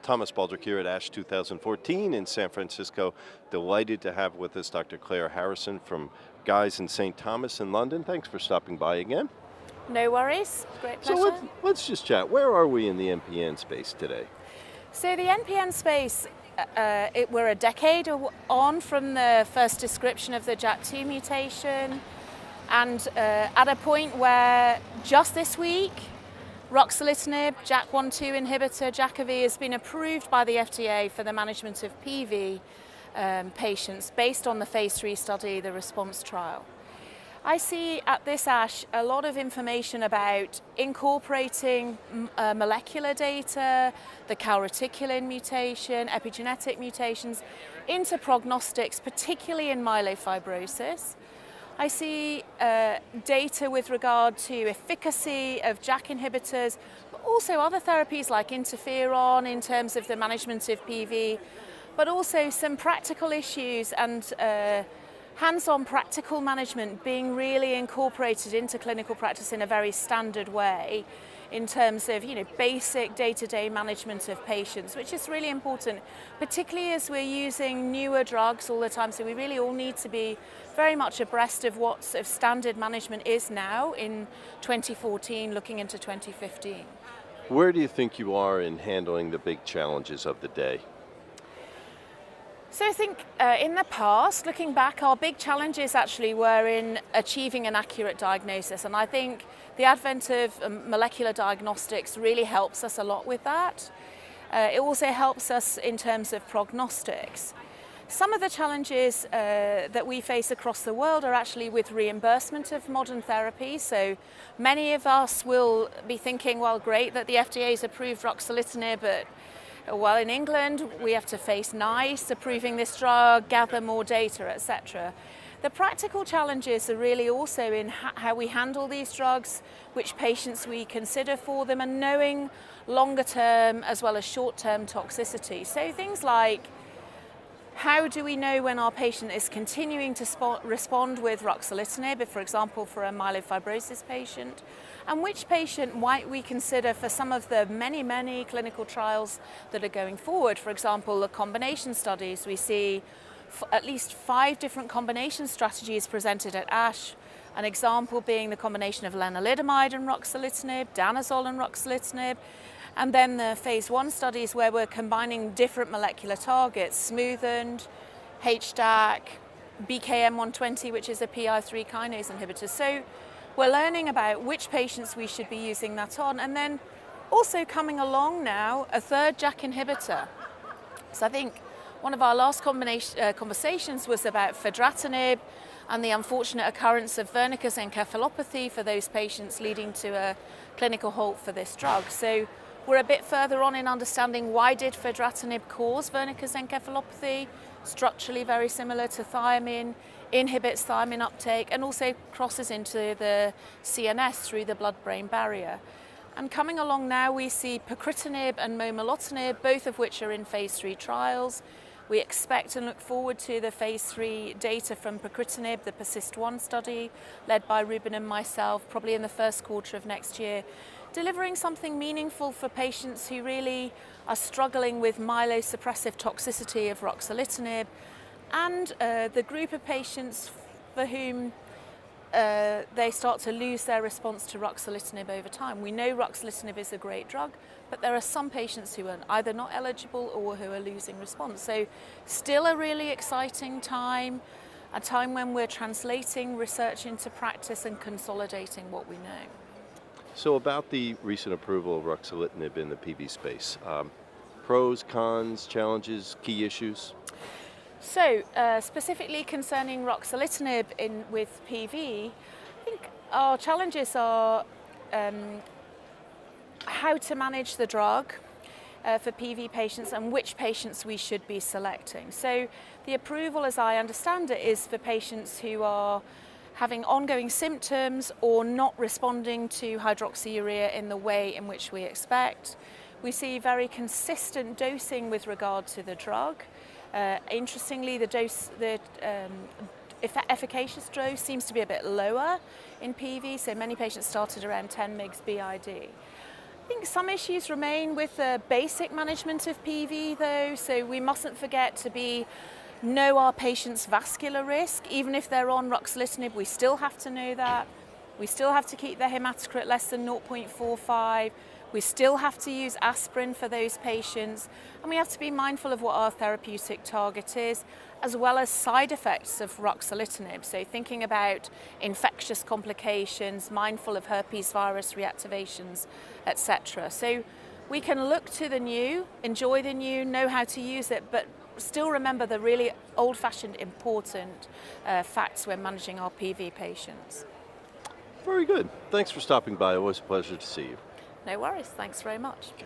Thomas Baldrick here at ASH 2014 in San Francisco. Delighted to have with us Dr. Claire Harrison from Guy's in St. Thomas in London. Thanks for stopping by again. No worries, great pleasure. So let's just chat. Where are we in the MPN space today? So the MPN space, we're a decade on from the first description of the JAK2 mutation, and at a point where just this week, ruxolitinib, JAK1/2 inhibitor, Jakavi, has been approved by the FDA for the management of PV patients based on the phase 3 study, the RESPONSE trial. I see at this ASH a lot of information about incorporating molecular data, the calreticulin mutation, epigenetic mutations, into prognostics, particularly in myelofibrosis. I see data with regard to efficacy of JAK inhibitors, but also other therapies like interferon in terms of the management of PV, but also some practical issues and hands-on practical management being really incorporated into clinical practice in a very standard way in terms of, basic day-to-day management of patients, which is really important, particularly as we're using newer drugs all the time. So we really all need to be very much abreast of what sort of standard management is now in 2014, looking into 2015. Where do you think you are in handling the big challenges of the day? So I think in the past, looking back, our big challenges actually were in achieving an accurate diagnosis. And I think the advent of molecular diagnostics really helps us a lot with that. It also helps us in terms of prognostics. Some of the challenges that we face across the world are actually with reimbursement of modern therapy. So many of us will be thinking, well, great that the FDA's approved ruxolitinib, but well, in England, we have to face NICE approving this drug, gather more data, etc. The practical challenges are really also in how we handle these drugs, which patients we consider for them, and knowing longer term as well as short term toxicity. So things like, how do we know when our patient is continuing to respond with ruxolitinib, for example, for a myelofibrosis patient? And which patient might we consider for some of the many clinical trials that are going forward? For example, the combination studies. We see at least 5 different combination strategies presented at ASH. An example being the combination of lenalidomide and ruxolitinib, danazol and ruxolitinib, and then the phase 1 studies where we're combining different molecular targets, smoothened, HDAC, BKM120, which is a PI3 kinase inhibitor. So we're learning about which patients we should be using that on, and then also coming along now, a third JAK inhibitor. So I think one of our last conversations was about fedratinib and the unfortunate occurrence of Wernicke's encephalopathy for those patients, leading to a clinical halt for this drug. So we're a bit further on in understanding why did fedratinib cause Wernicke's encephalopathy, structurally very similar to thiamine, inhibits thiamine uptake, and also crosses into the CNS through the blood-brain barrier. And coming along now, we see pacritinib and momelotinib, both of which are in phase 3 trials. We expect and look forward to the phase 3 data from pacritinib, the PERSIST-1 study, led by Ruben and myself, probably in the first quarter of next year, delivering something meaningful for patients who really are struggling with myelosuppressive toxicity of ruxolitinib, and the group of patients for whom they start to lose their response to ruxolitinib over time. We know ruxolitinib is a great drug, but there are some patients who are either not eligible or who are losing response. So still a really exciting time, a time when we're translating research into practice and consolidating what we know. So about the recent approval of ruxolitinib in the PV space, pros, cons, challenges, key issues? So specifically concerning ruxolitinib with PV, I think our challenges are how to manage the drug for PV patients and which patients we should be selecting. So the approval, as I understand it, is for patients who are having ongoing symptoms or not responding to hydroxyurea in the way in which we expect. We see very consistent dosing with regard to the drug. Interestingly, the efficacious dose seems to be a bit lower in PV, so many patients started around 10 mg BID. I think some issues remain with the basic management of PV though, so we mustn't forget to know our patient's vascular risk. Even if they're on ruxolitinib, we still have to know that. We still have to keep their hematocrit at less than 0.45. We still have to use aspirin for those patients, and we have to be mindful of what our therapeutic target is, as well as side effects of ruxolitinib. So thinking about infectious complications, mindful of herpes virus reactivations, etc. So we can look to the new, enjoy the new, know how to use it, but still remember the really old-fashioned important facts when managing our PV patients. Very good. Thanks for stopping by. Always a pleasure to see you. No worries. Thanks very much. Okay.